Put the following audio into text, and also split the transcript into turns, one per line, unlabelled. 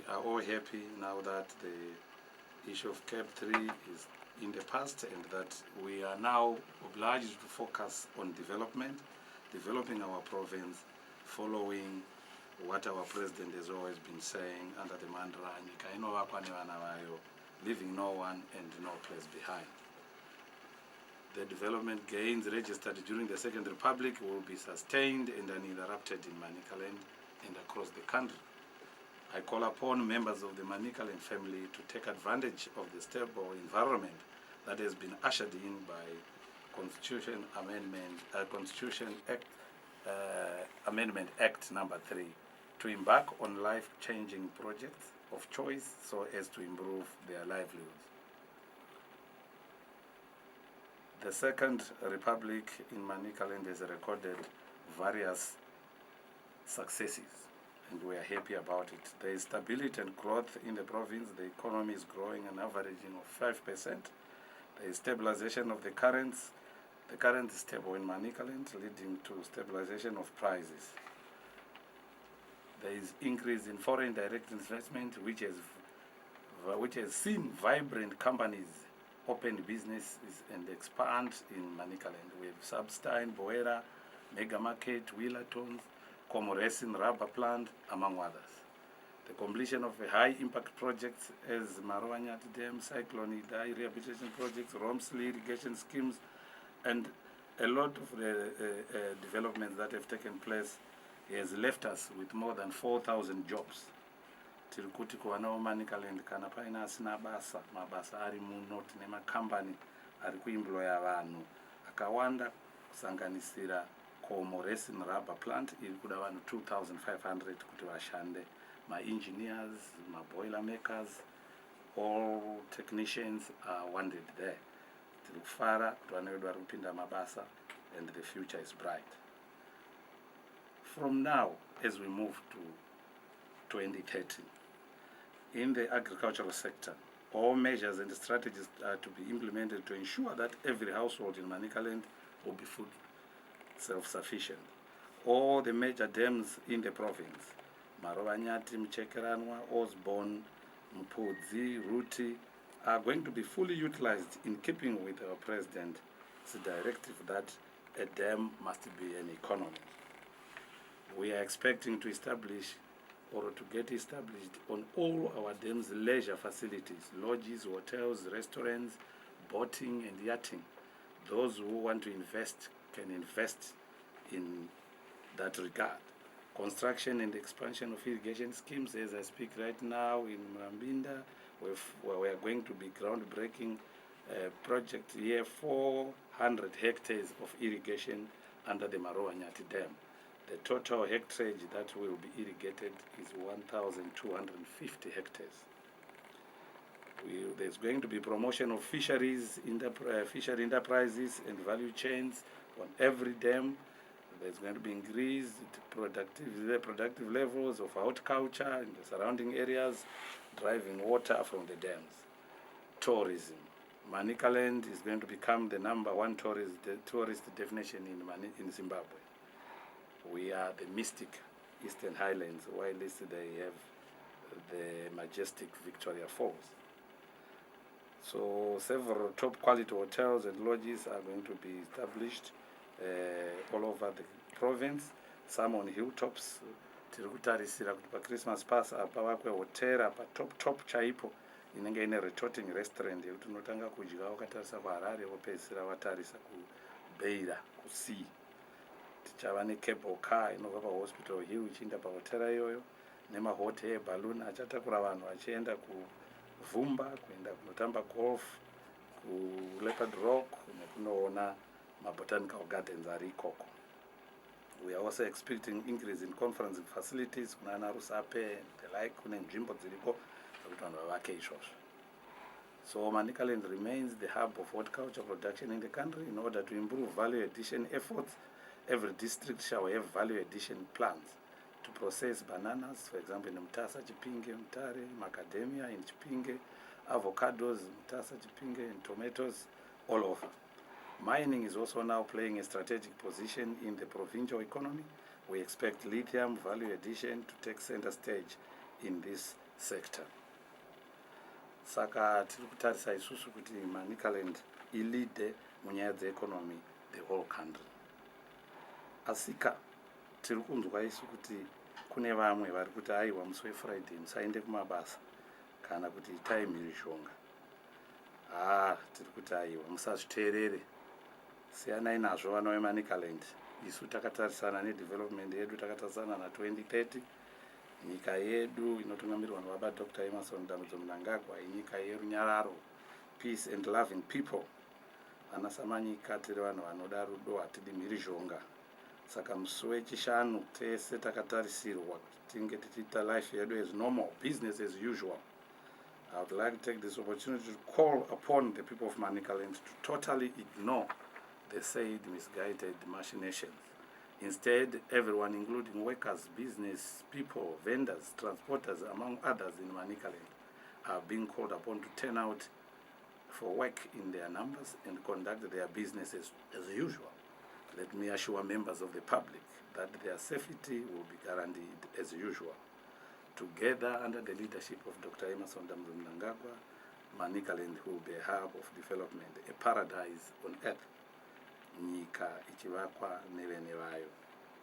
are all happy now that the issue of CAP 3 is in the past, and that we are now obliged to focus on developing our province, following what our president has always been saying under the mantra, "Nyika inovakwa nevana vayo, leaving no one and no place behind." The development gains registered during the Second Republic will be sustained and uninterrupted in Manicaland and across the country. I call upon members of the Manicaland family to take advantage of the stable environment that has been ushered in by Constitution Amendment Act number 3 to embark on life-changing projects of choice so as to improve their livelihoods. The Second Republic in Manicaland has recorded various successes, and we are happy about it. There is stability and growth in the province. The economy is growing an averaging of 5%. There is stabilization of the currents. The current is stable in Manicaland, leading to stabilization of prices. There is increase in foreign direct investment, which has seen vibrant companies open businesses and expand in Manicaland. We have Substein, Boera, Mega Market, Wheelertons, Comoresin rubber plant, among others. The completion of the high-impact projects as Marwanyati Dam, Cyclone Idai rehabilitation projects, Romsley irrigation schemes, and a lot of the developments that have taken place has left us with more than 4,000 jobs. Tiri kuti kuvana veManicaland kana paina asina mabasa ari muno tine makambani ari kuemploya vanhu akawanda kusanganisira Comoresin rubber plant iri kuda vanhu 2,500 kuti vashande, ma-engineers, ma-boiler makers, all technicians are wanted there. Tiri kufara kuti vana vedu vari kupinda mabasa, and the future is bright. From now, as we move to 2030, in the agricultural sector, all measures and strategies are to be implemented to ensure that every household in Manicaland will be food self-sufficient. All the major dams in the province, Marovanyati, Mchekeranwa, Osborne, Mpudzi, Ruti, are going to be fully utilized in keeping with our president's directive that a dam must be an economy. We are expecting to establish or to get established on all our dams leisure facilities, lodges, hotels, restaurants, boating and yachting. Those who want to invest can invest in that regard. Construction and expansion of irrigation schemes, as I speak right now in Mrambinda, where we are going to be groundbreaking a project here, 400 hectares of irrigation under the Marowanyati Dam. The total hectarage that will be irrigated is 1,250 hectares. There's going to be promotion of fisheries, fishery enterprises and value chains on every dam. There's going to be increased productive levels of horticulture in the surrounding areas, driving water from the dams. Tourism. Manicaland is going to become the #1 tourist destination in Zimbabwe. We are the mystic Eastern Highlands, while they have the majestic Victoria Falls. So several top quality hotels and lodges are going to be established all over the province, some on hilltops. Tiri kutarisira kuti pa Christmas pass apa vakwe hotera pa top chaipo inenge ine retorting restaurant yekuti unotanga kudya wakatarisa kuHarare wopedzisira watarisa kuBeira kusea. Tichava necable car inobva paHospital Hill ichienda pahotera iyoyo, nemahot balloon achatakura vanhu vachienda kuVhumba kuenda kunotamba golf, kuLeopard Rock nekunoona mabotanical gardens ari ikoko. We are also expecting increase in conference facilities kunana Rusape and the like, kune nzvimbo dziriko kuti vanhu vavake izvozvo. So Manicaland remains the hub of horticulture production in the country. In order to improve value addition efforts, every district shall have value addition plans to process bananas, for example in Mtasa, Chipinge, Mtare, Macadamia in Chipinge, avocados, Mtasa, Chipinge, and tomatoes all over. Mining is also now playing a strategic position in the provincial economy. We expect lithium value addition to take center stage in this sector. Saka tiri kutarisa isusu kuti Manicaland ilide munyaya dzeeconomy the whole country. Asika tiri kunzwa isu kuti kune vamwe vari kuti aiwa musi weFriday musaende kumabasa kana kuti itai mhirizhonga. Tiri kuti aiwa musazviteerere, siyanai nazvo vana veManicaland. Isu takatarisana nedevelopment yedu, takatarisana na2030. Nyika yedu inotungamirwa nababa Dr. Emerson Mnangagwa, inyika yerunyararo, peace and loving people. Vana samanyika tiri vanhu vanoda rudo, hatidi mhirizhonga. Saka musi wechishanu tese takatarisirwa kuti tinge tichiita life yedu as normal, business as usual. I would like to take this opportunity to call upon the people of Manicaland to totally ignore the said misguided machinations. Instead, everyone, including workers, business people, vendors, transporters, among others in Manicaland, are being called upon to turn out for work in their numbers and conduct their businesses as usual. Let me assure members of the public that their safety will be guaranteed as usual. Together, under the leadership of Dr. Emerson Mnangagwa, Manicaland will be a hub of development, a paradise on earth. Nyika ichivakwa nevene vayo.